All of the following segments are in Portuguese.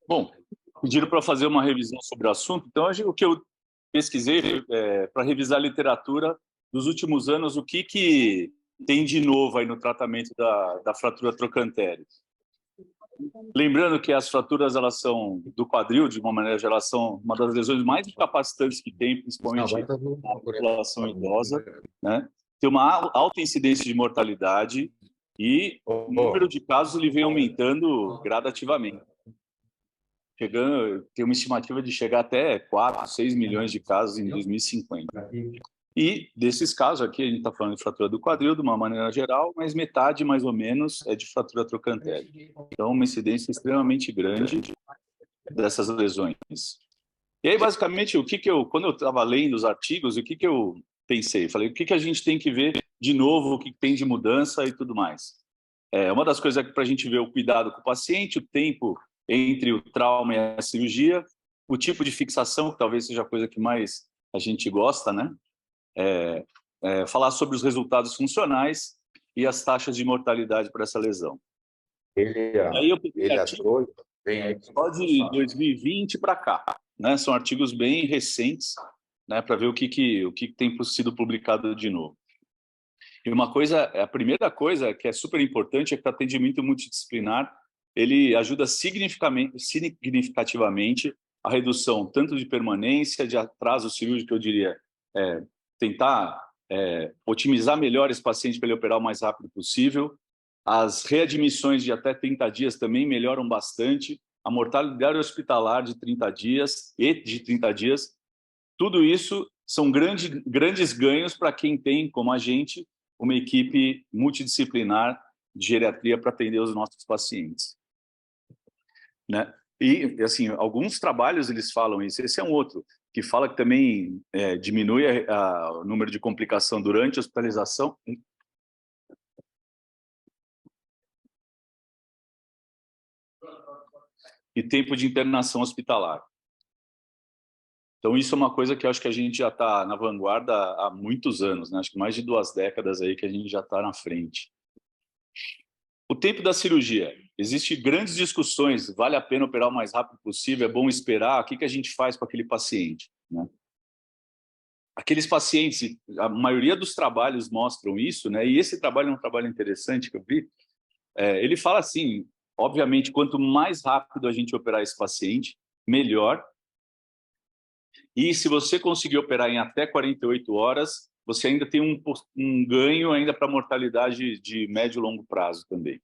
Bom, pediram para fazer uma revisão sobre o assunto, então o que eu pesquisei para revisar a literatura dos últimos anos, o que tem de novo aí no tratamento da fratura trochantere. Lembrando que as fraturas, elas são do quadril, de uma maneira geral, são uma das lesões mais incapacitantes que tem, principalmente na população idosa, né? Tem uma alta incidência de mortalidade e o número de casos ele vem aumentando gradativamente. Tem uma estimativa de chegar até 4, 6 milhões de casos em 2050. E desses casos aqui, a gente está falando de fratura do quadril, de uma maneira geral, mas metade, mais ou menos, é de fratura trochantere. Então, uma incidência extremamente grande dessas lesões. E aí, basicamente, quando eu estava lendo os artigos, o que eu pensei? Falei, o que a gente tem que ver de novo, o que tem de mudança e tudo mais. Uma das coisas é para a gente ver o cuidado com o paciente, o tempo entre o trauma e a cirurgia, o tipo de fixação, que talvez seja a coisa que mais a gente gosta, né? Falar sobre os resultados funcionais e as taxas de mortalidade para essa lesão. Aí eu peguei artigos só de 2020 para cá, né? São artigos bem recentes, né? Para ver o que tem sido publicado de novo. E a primeira coisa que é super importante é que o atendimento multidisciplinar ele ajuda significativamente a redução tanto de permanência, de atraso cirúrgico, eu diria, tentar otimizar melhor esse paciente para ele operar o mais rápido possível. As readmissões de até 30 dias também melhoram bastante. A mortalidade hospitalar de 30 dias e de 30 dias. Tudo isso são grandes ganhos para quem tem, como a gente, uma equipe multidisciplinar de geriatria para atender os nossos pacientes. Né? E, assim, alguns trabalhos eles falam isso. Esse é um outro, que fala que também diminui o número de complicação durante a hospitalização. E tempo de internação hospitalar. Então, isso é uma coisa que eu acho que a gente já está na vanguarda há muitos anos, né? Acho que mais de 2 décadas aí que a gente já está na frente. O tempo da cirurgia. Existem grandes discussões, vale a pena operar o mais rápido possível, é bom esperar, o que a gente faz com aquele paciente, né? Aqueles pacientes, a maioria dos trabalhos mostram isso, né? E esse trabalho é um trabalho interessante que eu vi. Ele fala assim, obviamente, quanto mais rápido a gente operar esse paciente, melhor. E se você conseguir operar em até 48 horas, você ainda tem um ganho ainda para mortalidade de médio e longo prazo também.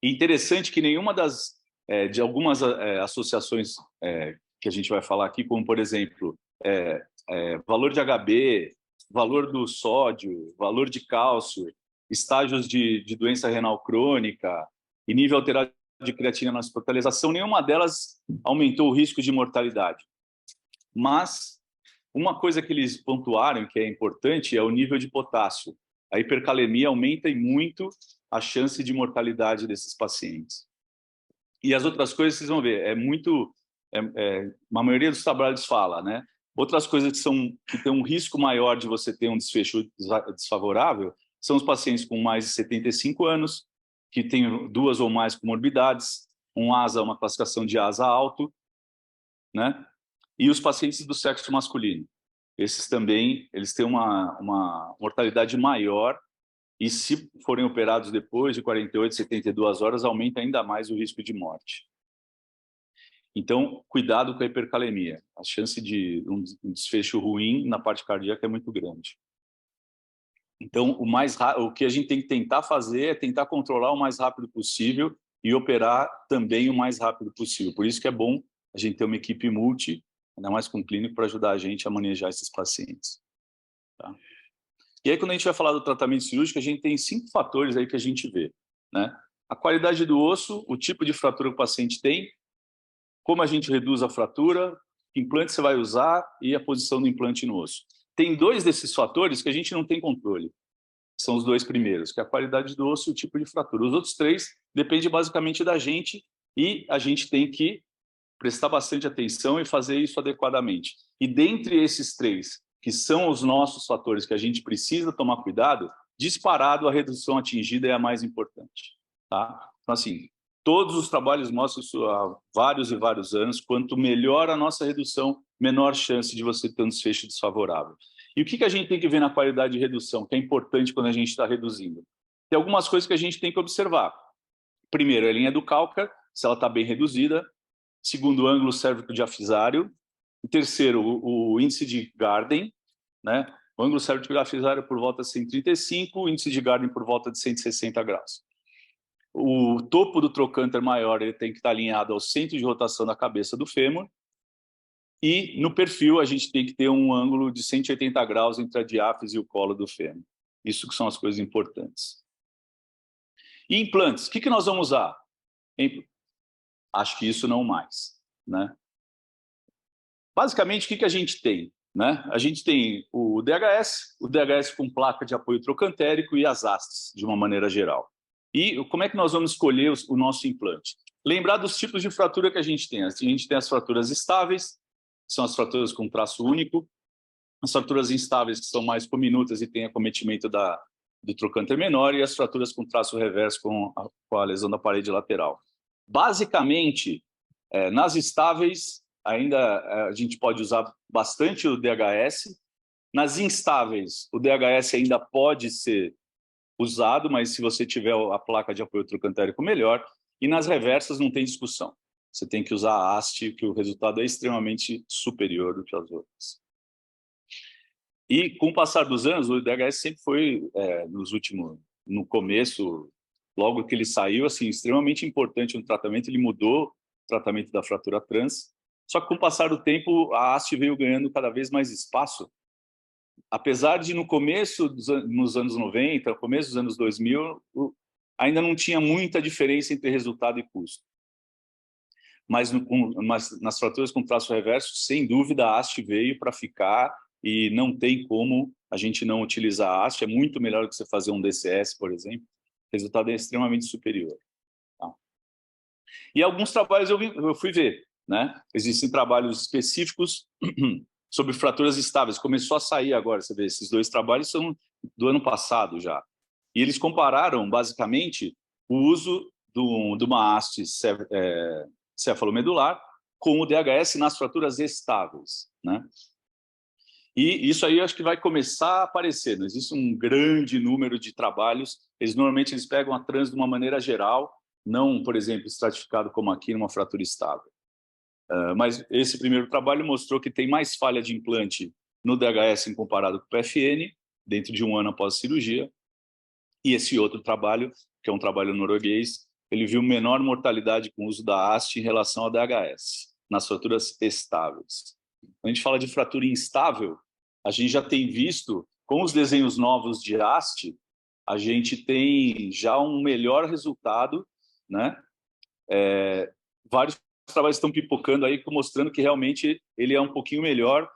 E interessante que nenhuma de algumas associações que a gente vai falar aqui, como por exemplo, valor de HB, valor do sódio, valor de cálcio, estágios de doença renal crônica e nível alterado de creatina na hospitalização, nenhuma delas aumentou o risco de mortalidade. Mas uma coisa que eles pontuaram, que é importante, é o nível de potássio. A hipercalemia aumenta muito a chance de mortalidade desses pacientes. E as outras coisas, vocês vão ver, a maioria dos trabalhos fala, né? Outras coisas que têm um risco maior de você ter um desfecho desfavorável são os pacientes com mais de 75 anos, que têm 2 ou mais comorbidades, uma classificação de ASA alto, né? E os pacientes do sexo masculino. Esses também, eles têm uma mortalidade maior e se forem operados depois de 48, 72 horas, aumenta ainda mais o risco de morte. Então, cuidado com a hipercalemia. A chance de um desfecho ruim na parte cardíaca é muito grande. Então, o que a gente tem que tentar fazer é tentar controlar o mais rápido possível e operar também o mais rápido possível. Por isso que é bom a gente ter uma equipe multi, ainda mais com clínico, para ajudar a gente a manejar esses pacientes. Tá? E aí, quando a gente vai falar do tratamento cirúrgico, a gente tem 5 fatores aí que a gente vê, né? A qualidade do osso, o tipo de fratura que o paciente tem, como a gente reduz a fratura, que implante você vai usar e a posição do implante no osso. Tem 2 desses fatores que a gente não tem controle. São os 2 primeiros, que é a qualidade do osso e o tipo de fratura. Os outros 3 dependem basicamente da gente e a gente tem que prestar bastante atenção e fazer isso adequadamente. E dentre esses 3, que são os nossos fatores que a gente precisa tomar cuidado, disparado a redução atingida é a mais importante. Tá? Então, assim, Todos os trabalhos mostram isso há vários e vários anos. Quanto melhor a nossa redução, menor chance de você ter um desfecho desfavorável. E o que a gente tem que ver na qualidade de redução, que é importante quando a gente está reduzindo? Tem algumas coisas que a gente tem que observar. Primeiro, a linha do Calcar, se ela está bem reduzida. Segundo, o ângulo cérvico-diafisário. E terceiro, o índice de Garden, né? O ângulo cérvico-diafisário por volta de 135, o índice de Garden por volta de 160 graus. O topo do trocânter maior ele tem que estar alinhado ao centro de rotação da cabeça do fêmur. E no perfil a gente tem que ter um ângulo de 180 graus entre a diáfise e o colo do fêmur. Isso que são as coisas importantes. E implantes, o que nós vamos usar? Acho que isso não mais, né? Basicamente, o que a gente tem? Né? A gente tem o DHS com placa de apoio trocantérico e as hastes, de uma maneira geral. E como é que nós vamos escolher o nosso implante? Lembrar dos tipos de fratura que a gente tem. A gente tem as fraturas estáveis, que são as fraturas com traço único, as fraturas instáveis, que são mais cominutas e têm acometimento do trocânter menor, e as fraturas com traço reverso com a lesão da parede lateral. Basicamente, nas estáveis, ainda a gente pode usar bastante o DHS. Nas instáveis, o DHS ainda pode ser usado, mas se você tiver a placa de apoio trocantérico, melhor. E nas reversas não tem discussão. Você tem que usar a haste, que o resultado é extremamente superior do que as outras. E com o passar dos anos, o DHS sempre foi, no começo, logo que ele saiu, assim, extremamente importante no tratamento. Ele mudou o tratamento da fratura trans. Só que com o passar do tempo, a haste veio ganhando cada vez mais espaço. Apesar de no começo, nos anos 90, começo dos anos 2000, ainda não tinha muita diferença entre resultado e custo. Mas nas fraturas com traço reverso, sem dúvida, a haste veio para ficar e não tem como a gente não utilizar a haste. É muito melhor do que você fazer um DCS, por exemplo. O resultado é extremamente superior. Tá? E alguns trabalhos eu fui ver. Né? Existem trabalhos específicos sobre fraturas estáveis. Começou a sair agora, você vê, esses dois trabalhos são do ano passado já. E eles compararam, basicamente, o uso de uma haste cefalomedular com o DHS nas fraturas estáveis. Né? E isso aí acho que vai começar a aparecer. Não existe um grande número de trabalhos. Normalmente eles pegam a trans de uma maneira geral, não, por exemplo, estratificado como aqui, numa fratura estável. Mas esse primeiro trabalho mostrou que tem mais falha de implante no DHS em comparado com o PFN, dentro de um ano após a cirurgia. E esse outro trabalho, que é um trabalho norueguês, ele viu menor mortalidade com o uso da haste em relação ao DHS, nas fraturas estáveis. Quando a gente fala de fratura instável, a gente já tem visto, com os desenhos novos de haste, a gente tem já um melhor resultado, né? Vários trabalhos estão pipocando aí, mostrando que realmente ele é um pouquinho melhor,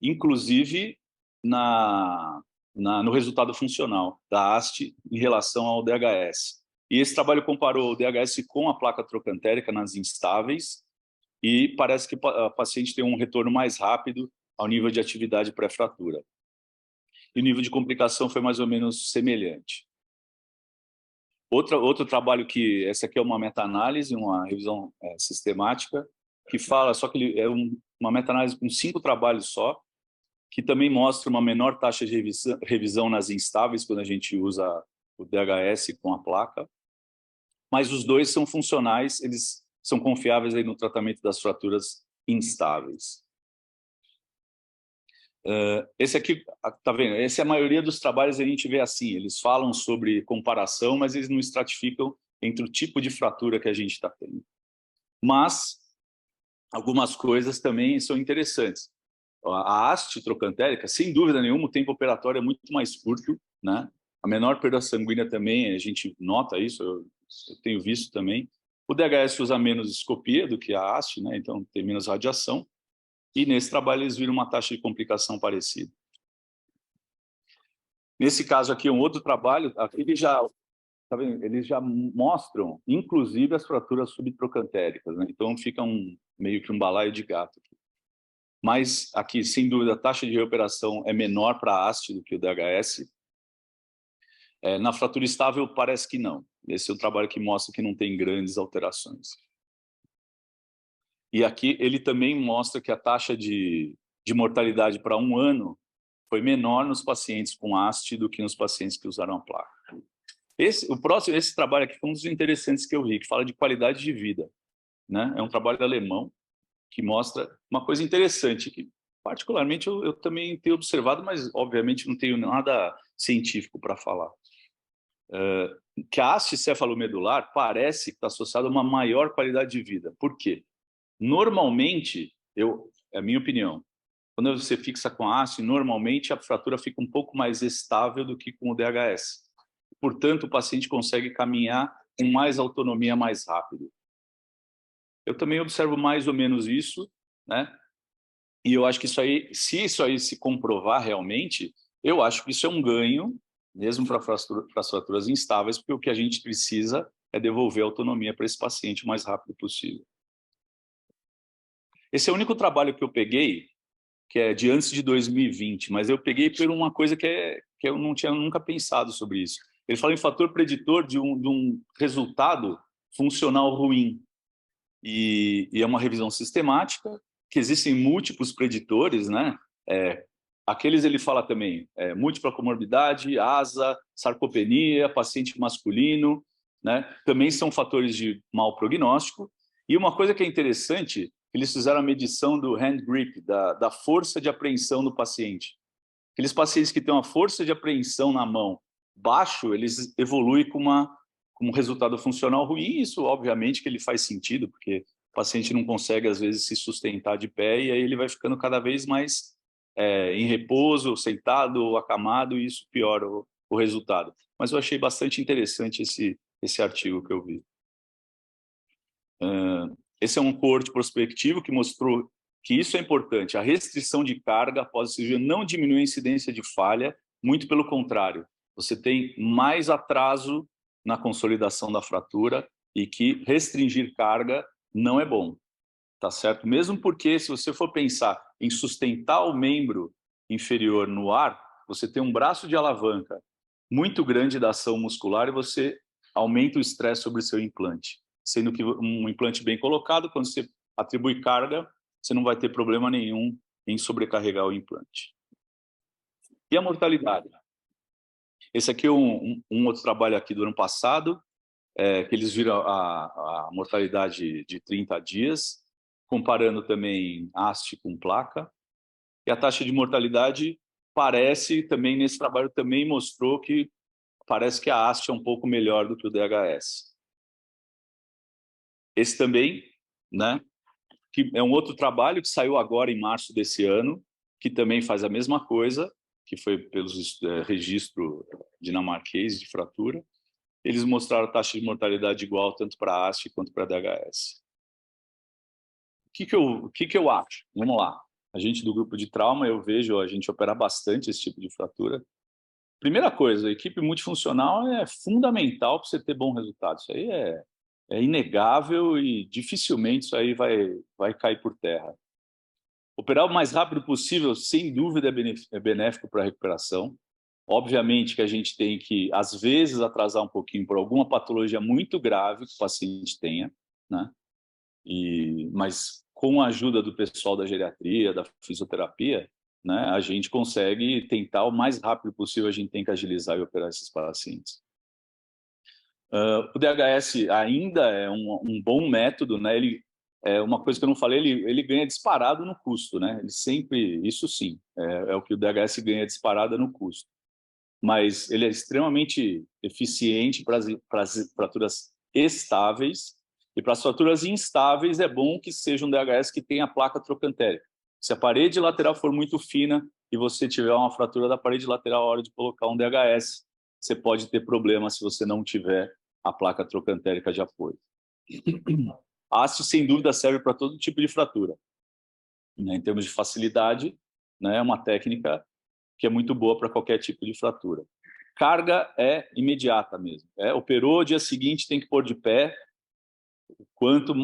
inclusive no resultado funcional da haste em relação ao DHS. E esse trabalho comparou o DHS com a placa trocantérica nas instáveis e parece que a paciente tem um retorno mais rápido ao nível de atividade pré-fratura. E o nível de complicação foi mais ou menos semelhante. Outro trabalho que... Essa aqui é uma meta-análise, uma revisão sistemática, que fala... Só que ele é uma meta-análise com 5 trabalhos só, que também mostra uma menor taxa de revisão nas instáveis, quando a gente usa o DHS com a placa. Mas os dois são funcionais, eles são confiáveis aí no tratamento das fraturas instáveis. Esse aqui, tá vendo? Essa é a maioria dos trabalhos, a gente vê assim, eles falam sobre comparação, mas eles não estratificam entre o tipo de fratura que a gente está tendo. Mas algumas coisas também são interessantes. A haste trocantérica, sem dúvida nenhuma, o tempo operatório é muito mais curto, né? A menor perda sanguínea também, a gente nota isso, eu tenho visto também. O DHS usa menos escopia do que a haste, né? Então tem menos radiação. E nesse trabalho eles viram uma taxa de complicação parecida. Nesse caso aqui, um outro trabalho, aqui tá vendo? Eles já mostram, inclusive, as fraturas subtrocantéricas, né? Então fica meio que um balaio de gato aqui. Mas aqui, sem dúvida, a taxa de reoperação é menor para a haste do que o DHS. Na fratura estável, parece que não. Esse é o trabalho que mostra que não tem grandes alterações. E aqui ele também mostra que a taxa de mortalidade para 1 ano foi menor nos pacientes com haste do que nos pacientes que usaram a placa. Esse trabalho aqui foi um dos interessantes que eu vi, que fala de qualidade de vida, né? É um trabalho alemão que mostra uma coisa interessante, que particularmente eu também tenho observado, mas obviamente não tenho nada científico para falar. Que a haste cefalomedular parece que está associada a uma maior qualidade de vida. Por quê? Normalmente, é a minha opinião, quando você fixa com a haste, normalmente a fratura fica um pouco mais estável do que com o DHS. Portanto, o paciente consegue caminhar com mais autonomia mais rápido. Eu também observo mais ou menos isso, né? E eu acho que isso aí, se isso aí se comprovar realmente, eu acho que isso é um ganho, mesmo para as fraturas instáveis, porque o que a gente precisa é devolver a autonomia para esse paciente o mais rápido possível. Esse é o único trabalho que eu peguei, que é de antes de 2020, mas eu peguei por uma coisa que eu não tinha nunca pensado sobre isso. Ele fala em fator preditor de um resultado funcional ruim. E é uma revisão sistemática, que existem múltiplos preditores, né? Aqueles ele fala também, múltipla comorbidade, asa, sarcopenia, paciente masculino, né? Também são fatores de mau prognóstico. E uma coisa que é interessante, eles fizeram a medição do hand grip, da força de apreensão do paciente. Aqueles pacientes que têm uma força de apreensão na mão baixo, eles evoluem com um resultado funcional ruim. Isso, obviamente, que ele faz sentido, porque o paciente não consegue, às vezes, se sustentar de pé, e aí ele vai ficando cada vez mais em repouso, sentado ou acamado, e isso piora o resultado. Mas eu achei bastante interessante esse artigo que eu vi. Esse é um coorte prospectivo que mostrou que isso é importante. A restrição de carga após a cirurgia não diminui a incidência de falha, muito pelo contrário. Você tem mais atraso na consolidação da fratura e que restringir carga não é bom, tá certo? Mesmo porque, se você for pensar em sustentar o membro inferior no ar, você tem um braço de alavanca muito grande da ação muscular e você aumenta o estresse sobre o seu implante. Sendo que um implante bem colocado, quando você atribui carga, você não vai ter problema nenhum em sobrecarregar o implante. E a mortalidade? Esse aqui é um outro trabalho aqui do ano passado, que eles viram a mortalidade de 30 dias, comparando também haste com placa. E a taxa de mortalidade parece, também nesse trabalho também mostrou que parece que a haste é um pouco melhor do que o DHS. Esse também, né, que é um outro trabalho que saiu agora em março desse ano, que também faz a mesma coisa, que foi pelos registro dinamarquês de fratura. Eles mostraram a taxa de mortalidade igual tanto para haste quanto para DHS. O que eu acho? Vamos lá. A gente do grupo de trauma, eu vejo a gente operar bastante esse tipo de fratura. Primeira coisa, a equipe multifuncional é fundamental para você ter bom resultado. Isso aí é inegável e dificilmente isso aí vai cair por terra. Operar o mais rápido possível, sem dúvida, é benéfico para a recuperação. Obviamente que a gente tem que, às vezes, atrasar um pouquinho por alguma patologia muito grave que o paciente tenha, né? Mas com a ajuda do pessoal da geriatria, da fisioterapia, né, a gente consegue tentar o mais rápido possível, a gente tem que agilizar e operar esses pacientes. O DHS ainda é um bom método, né? Uma coisa que eu não falei, ele ganha disparado no custo, né? Ele sempre, isso sim, é o que o DHS ganha disparada no custo. Mas ele é extremamente eficiente para as fraturas estáveis, e para as fraturas instáveis é bom que seja um DHS que tenha a placa trocantérica. Se a parede lateral for muito fina e você tiver uma fratura da parede lateral à hora de colocar um DHS, você pode ter problema se você não tiver a placa trocantérica de apoio. A haste, sem dúvida, serve para todo tipo de fratura. Né? Em termos de facilidade, né, é uma técnica que é muito boa para qualquer tipo de fratura. Carga é imediata mesmo. Operou, dia seguinte tem que pôr de pé, quanto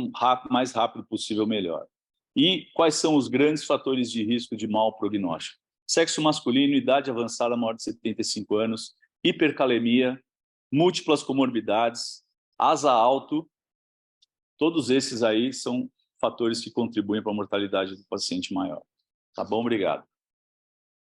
mais rápido possível, melhor. E quais são os grandes fatores de risco de mau prognóstico? Sexo masculino, idade avançada maior de 75 anos hipercalemia, múltiplas comorbidades, asa alto, todos esses aí são fatores que contribuem para a mortalidade do paciente maior. Tá bom? Obrigado.